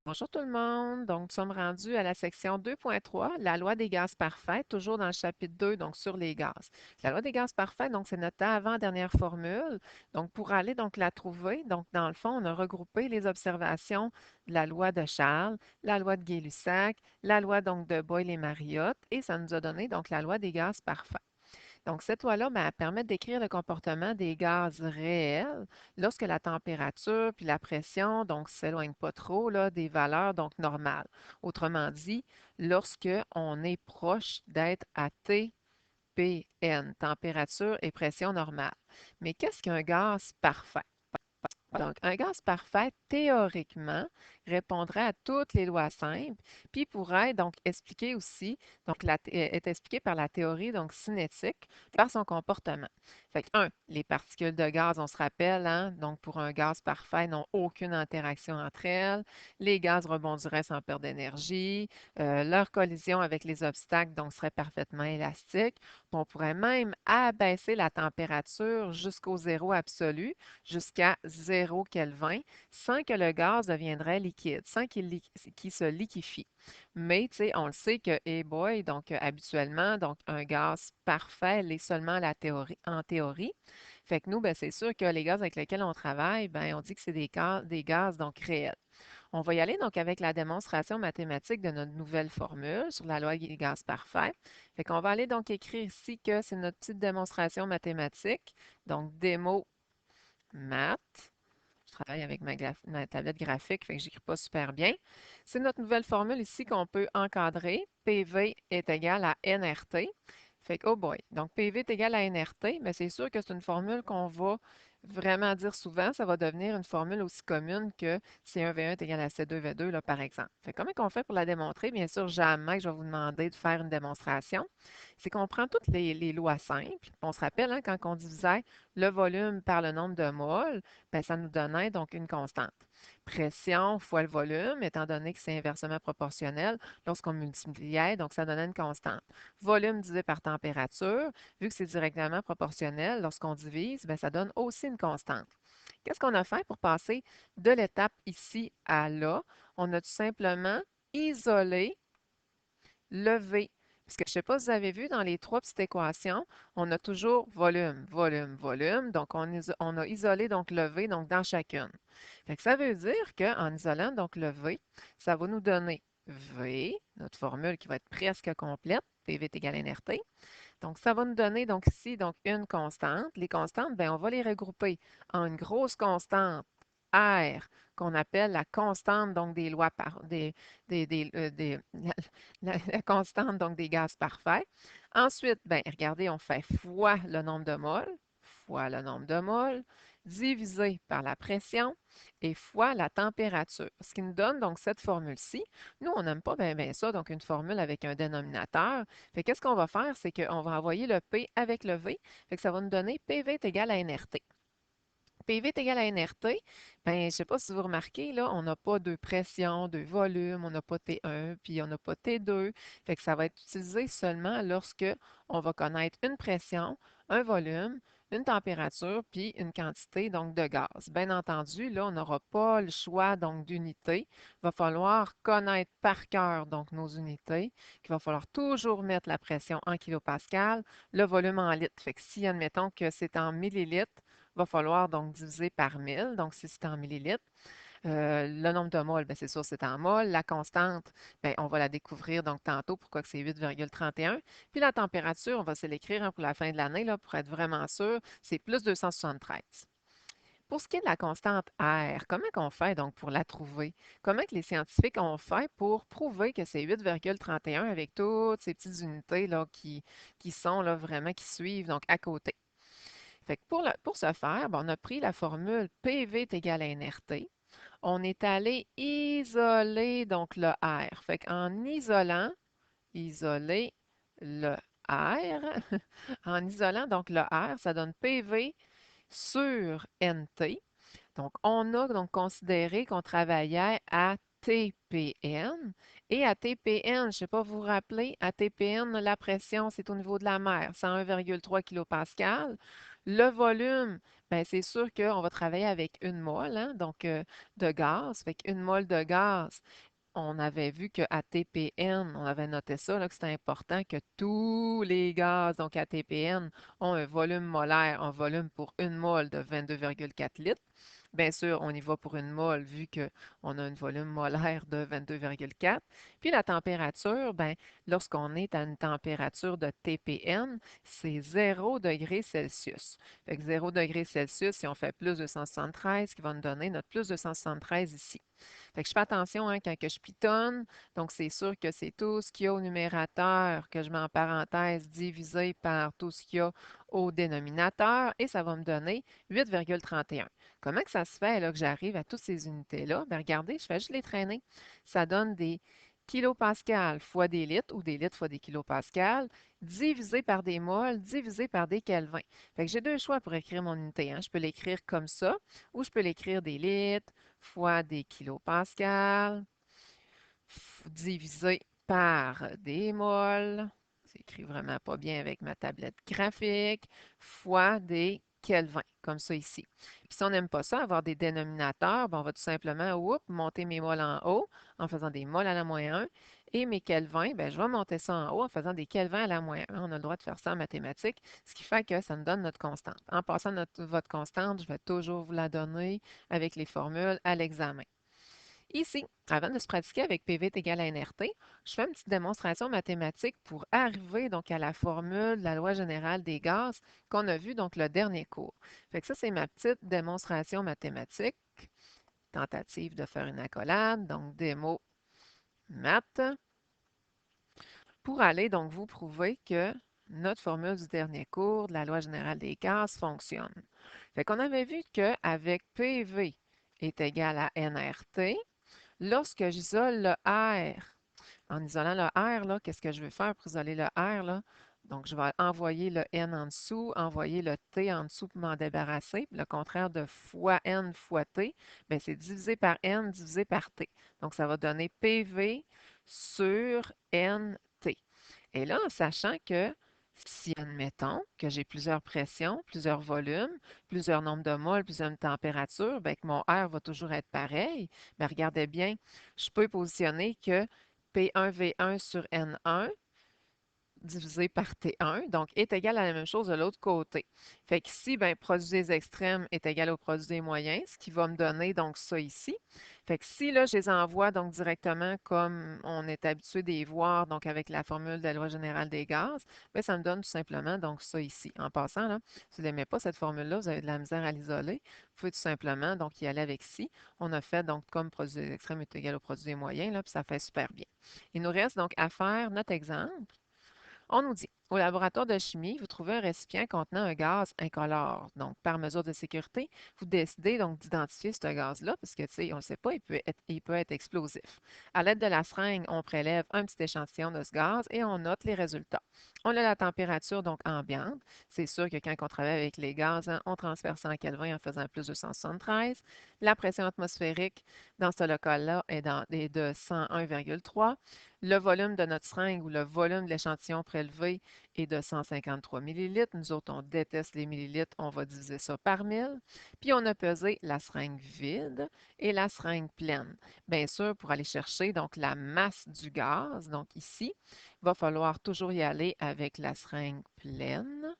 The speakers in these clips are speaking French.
Bonjour tout le monde. Donc, nous sommes rendus à la section 2.3, la loi des gaz parfaits, toujours dans le chapitre 2, donc sur les gaz. La loi des gaz parfaits, donc c'est notre avant-dernière formule. Donc, pour aller donc la trouver, donc dans le fond, on a regroupé les observations de la loi de Charles, la loi de Gay-Lussac, la loi donc de Boyle et Mariotte, et ça nous a donné donc la loi des gaz parfaits. Donc, cette loi-là, ben, elle permet de décrire le comportement des gaz réels lorsque la température puis la pression, donc, s'éloignent pas trop là, des valeurs donc normales. Autrement dit, lorsque on est proche d'être à TPN, température et pression normale. Mais qu'est-ce qu'un gaz parfait? Donc, un gaz parfait, théoriquement, répondrait à toutes les lois simples, puis pourrait donc expliquer aussi, donc est expliqué par la théorie donc cinétique, par son comportement. Fait que, les particules de gaz, on se rappelle, hein, donc pour un gaz parfait, n'ont aucune interaction entre elles. Les gaz rebondiraient sans perdre d'énergie. Leur collision avec les obstacles donc serait parfaitement élastique. On pourrait même abaisser la température jusqu'au zéro absolu jusqu'à 0 Kelvin sans que le gaz deviendrait liquide, sans qu'il se liquéfie. Mais, tu sais, on le sait que, hey boy, donc habituellement, donc un gaz parfait l'est seulement en théorie. Fait que nous, ben, c'est sûr que les gaz avec lesquels on travaille, ben, on dit que c'est des gaz donc réels. On va y aller donc avec la démonstration mathématique de notre nouvelle formule sur la loi des gaz parfaits. Fait qu'on va aller donc écrire ici que c'est notre petite démonstration mathématique. Donc, démo maths. Je travaille avec ma tablette graphique, fait que j'écris pas super bien. C'est notre nouvelle formule ici qu'on peut encadrer. PV est égal à nRT. Fait que, oh boy. Donc, PV est égal à nRT, mais c'est sûr que c'est une formule qu'on va vraiment dire souvent. Ça va devenir une formule aussi commune que C1V1 est égal à C2V2, là, par exemple. Fait que comment qu'on fait pour la démontrer? Bien sûr, jamais je vais vous demander de faire une démonstration. C'est qu'on prend toutes les lois simples. On se rappelle, hein, quand on divisait le volume par le nombre de moles, ben, ça nous donnait donc une constante. Pression fois le volume, étant donné que c'est inversement proportionnel, lorsqu'on multipliait, donc ça donnait une constante. Volume divisé par température, vu que c'est directement proportionnel, lorsqu'on divise, ben, ça donne aussi une constante. Qu'est-ce qu'on a fait pour passer de l'étape ici à là? On a tout simplement isolé le V. Puisque je ne sais pas si vous avez vu dans les trois petites équations, on a toujours volume, volume, volume. Donc, on a isolé donc le V donc dans chacune. Fait que ça veut dire qu'en isolant donc le V, ça va nous donner V, notre formule qui va être presque complète, PV est égal à nRT. Donc, ça va nous donner donc ici donc une constante. Les constantes, ben, on va les regrouper en une grosse constante R qu'on appelle la constante donc des lois par la constante donc des gaz parfaits. Ensuite, ben, regardez, on fait fois le nombre de moles, fois le nombre de moles, divisé par la pression et fois la température. Ce qui nous donne donc cette formule-ci. Nous, on n'aime pas bien ça, donc une formule avec un dénominateur. Fait qu'est-ce qu'on va faire, c'est qu'on va envoyer le P avec le V. Fait que ça va nous donner PV est égal à nRT. PV est égal à nRT, ben, je ne sais pas si vous remarquez, là, on n'a pas deux pressions, deux volumes, on n'a pas T1, puis on n'a pas T2. Fait que ça va être utilisé seulement lorsque on va connaître une pression, un volume, une température, puis une quantité donc de gaz. Bien entendu, là, on n'aura pas le choix donc d'unité. Il va falloir connaître par cœur donc nos unités, qu'il va falloir toujours mettre la pression en kilopascal, le volume en litres. Fait que si, admettons que c'est en millilitres, va falloir donc diviser par 1000, donc si c'est en millilitres. Le nombre de moles, bien, c'est sûr, c'est en moles. La constante, bien, on va la découvrir donc tantôt, pourquoi que c'est 8,31. Puis la température, on va se l'écrire hein, pour la fin de l'année, là, pour être vraiment sûr, c'est plus 273. Pour ce qui est de la constante R, comment qu'on fait donc pour la trouver? Comment que les scientifiques ont fait pour prouver que c'est 8,31 avec toutes ces petites unités là, qui sont là, vraiment, qui suivent donc à côté? Fait que pour ce faire, ben, on a pris la formule PV est égal à nRT. On est allé isoler donc le R. Fait qu'en isoler le R, en isolant donc le R, ça donne PV sur NT. Donc, on a donc considéré qu'on travaillait à TPN. Et à TPN, je ne sais pas vous vous rappeler, à TPN, la pression, c'est au niveau de la mer, 101,3 kPa. Le volume, ben c'est sûr qu'on va travailler avec une mole, hein, donc de gaz. Fait qu'une mole de gaz, on avait vu qu'à TPN, on avait noté ça, là, que c'était important que tous les gaz, donc à TPN, ont un volume molaire, un volume pour une mole de 22,4 litres. Bien sûr, on y va pour une mole vu qu'on a un volume molaire de 22,4. Puis la température, ben, lorsqu'on est à une température de TPN, c'est 0 degré Celsius. Fait que 0 degré Celsius, si on fait plus 273, qui va nous donner notre plus 273 ici. Fait que je fais attention hein, quand que je pitonne. Donc, c'est sûr que c'est tout ce qu'il y a au numérateur que je mets en parenthèse divisé par tout ce qu'il y a au dénominateur et ça va me donner 8,31. Comment que ça se fait là, que j'arrive à toutes ces unités-là? Bien, regardez, je fais juste les traîner. Ça donne des kilopascales fois des litres ou des litres fois des kilopascales divisé par des moles divisé par des kelvins. Fait que j'ai deux choix pour écrire mon unité, hein. Je peux l'écrire comme ça ou je peux l'écrire des litres fois des kilopascals divisé par des moles. C'est écrit vraiment pas bien avec ma tablette graphique, fois des kelvins, comme ça ici. Puis si on n'aime pas ça, avoir des dénominateurs, ben on va tout simplement monter mes moles en haut en faisant des moles à la moins 1. Et mes kelvins, ben, je vais monter ça en haut en faisant des kelvins à la moins 1. On a le droit de faire ça en mathématiques, ce qui fait que ça me donne notre constante. En passant votre constante, je vais toujours vous la donner avec les formules à l'examen. Ici, avant de se pratiquer avec PV est égal à nRT, je fais une petite démonstration mathématique pour arriver donc à la formule de la loi générale des gaz qu'on a vue donc le dernier cours. Fait que ça, c'est ma petite démonstration mathématique, tentative de faire une accolade, donc démo maths, pour aller donc vous prouver que notre formule du dernier cours de la loi générale des gaz fonctionne. Fait qu'on avait vu qu'avec PV est égal à nRT, lorsque j'isole le R, en isolant le R, là, qu'est-ce que je vais faire pour isoler le R, là? Donc, je vais envoyer le N en dessous, envoyer le T en dessous pour m'en débarrasser. Le contraire de fois N fois T, bien, c'est divisé par N divisé par T. Donc, ça va donner PV sur NT. Et là, en sachant que si, admettons, que j'ai plusieurs pressions, plusieurs volumes, plusieurs nombres de moles, plusieurs températures, bien, que mon R va toujours être pareil, bien, regardez bien, je peux positionner que P1V1 sur N1 divisé par T1, donc est égal à la même chose de l'autre côté. Fait qu'ici, ben, produit des extrêmes est égal au produit des moyens, ce qui va me donner donc ça ici. Fait que si là, je les envoie donc directement comme on est habitué de les voir, donc avec la formule de la loi générale des gaz, ben, ça me donne tout simplement donc ça ici. En passant, là, si vous n'aimez pas cette formule-là, vous avez de la misère à l'isoler, vous pouvez tout simplement donc y aller avec ci. On a fait donc comme produit des extrêmes est égal au produit des moyens, là, puis ça fait super bien. Il nous reste donc à faire notre exemple. On nous dit, au laboratoire de chimie, vous trouvez un récipient contenant un gaz incolore. Donc, par mesure de sécurité, vous décidez donc d'identifier ce gaz-là, parce que, tu sais, on ne le sait pas, il peut être explosif. À l'aide de la seringue, on prélève un petit échantillon de ce gaz et on note les résultats. On a la température donc ambiante. C'est sûr que quand on travaille avec les gaz, hein, on transfère ça en Kelvin en faisant plus de 173. La pression atmosphérique dans ce local-là est de 101,3. Le volume de notre seringue ou le volume de l'échantillon prélevé est de 153 millilitres. Nous autres, on déteste les millilitres, on va diviser ça par 1000. Puis on a pesé la seringue vide et la seringue pleine. Bien sûr, pour aller chercher donc la masse du gaz, donc ici, il va falloir toujours y aller avec la seringue pleine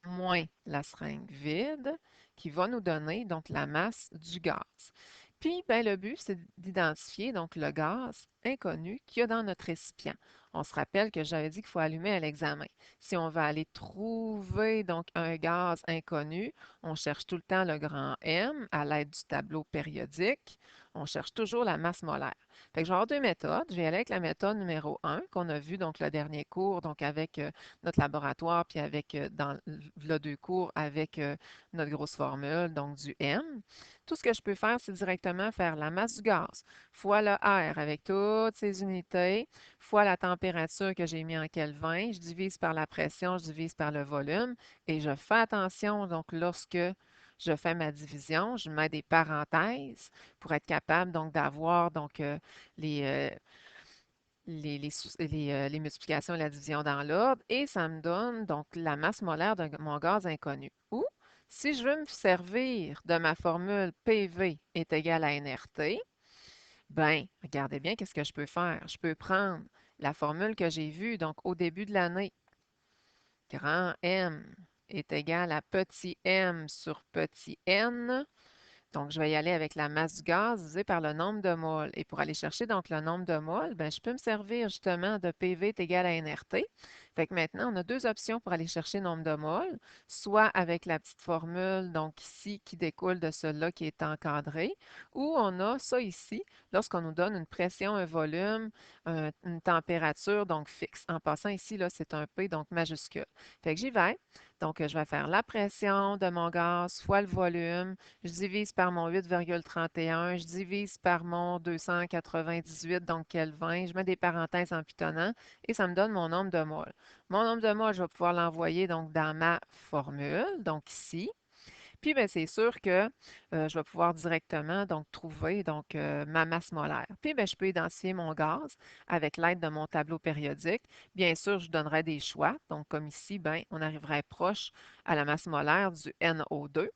moins la seringue vide qui va nous donner donc la masse du gaz. Puis, ben, le but, c'est d'identifier donc le gaz inconnu qu'il y a dans notre récipient. On se rappelle que j'avais dit qu'il faut allumer à l'examen. Si on va aller trouver donc un gaz inconnu, on cherche tout le temps le grand M à l'aide du tableau périodique. On cherche toujours la masse molaire. Fait que je vais avoir deux méthodes. Je vais aller avec la méthode numéro 1 qu'on a vue donc le dernier cours, donc avec notre laboratoire, puis avec dans le deux cours avec notre grosse formule, donc du M. Tout ce que je peux faire, c'est directement faire la masse du gaz fois le R avec toutes ces unités, fois la température que j'ai mis en Kelvin. Je divise par la pression, je divise par le volume et je fais attention, donc lorsque je fais ma division, je mets des parenthèses pour être capable donc d'avoir donc les, les multiplications et la division dans l'ordre et ça me donne donc la masse molaire de mon gaz inconnu. Ou si je veux me servir de ma formule PV est égal à nRT, ben, regardez bien qu'est-ce que je peux faire. Je peux prendre la formule que j'ai vue donc au début de l'année, grand M est égal à petit m sur petit n. Donc, je vais y aller avec la masse du gaz divisée par le nombre de moles. Et pour aller chercher donc le nombre de moles, ben, je peux me servir justement de PV est égal à nRT. Fait que maintenant, on a deux options pour aller chercher le nombre de moles, soit avec la petite formule, donc ici, qui découle de celle-là qui est encadrée, ou on a ça ici, lorsqu'on nous donne une pression, un volume, une température, donc fixe. En passant ici, là, c'est un P, donc majuscule. Fait que j'y vais. Donc, je vais faire la pression de mon gaz fois le volume. Je divise par mon 8,31, je divise par mon 298, donc Kelvin. Je mets des parenthèses en pitonnant et ça me donne mon nombre de moles. Mon nombre de moles, je vais pouvoir l'envoyer donc dans ma formule, donc ici. Puis, ben, c'est sûr que je vais pouvoir directement donc trouver donc, ma masse molaire. Puis, ben, je peux identifier mon gaz avec l'aide de mon tableau périodique. Bien sûr, je donnerai des choix. Donc, comme ici, ben, on arriverait proche à la masse molaire du NO2.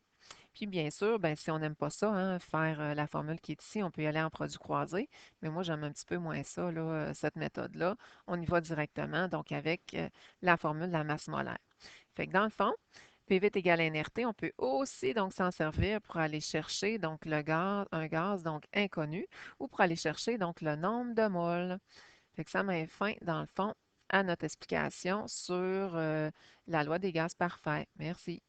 Puis bien sûr, ben, si on n'aime pas ça, hein, faire la formule qui est ici, on peut y aller en produit croisé. Mais moi, j'aime un petit peu moins ça, là, cette méthode-là. On y va directement, donc avec la formule de la masse molaire. Fait que dans le fond, PV est égal à nRT, on peut aussi donc s'en servir pour aller chercher donc le gaz, un gaz donc inconnu ou pour aller chercher donc le nombre de moles. Fait que ça met fin, dans le fond, à notre explication sur la loi des gaz parfaits. Merci.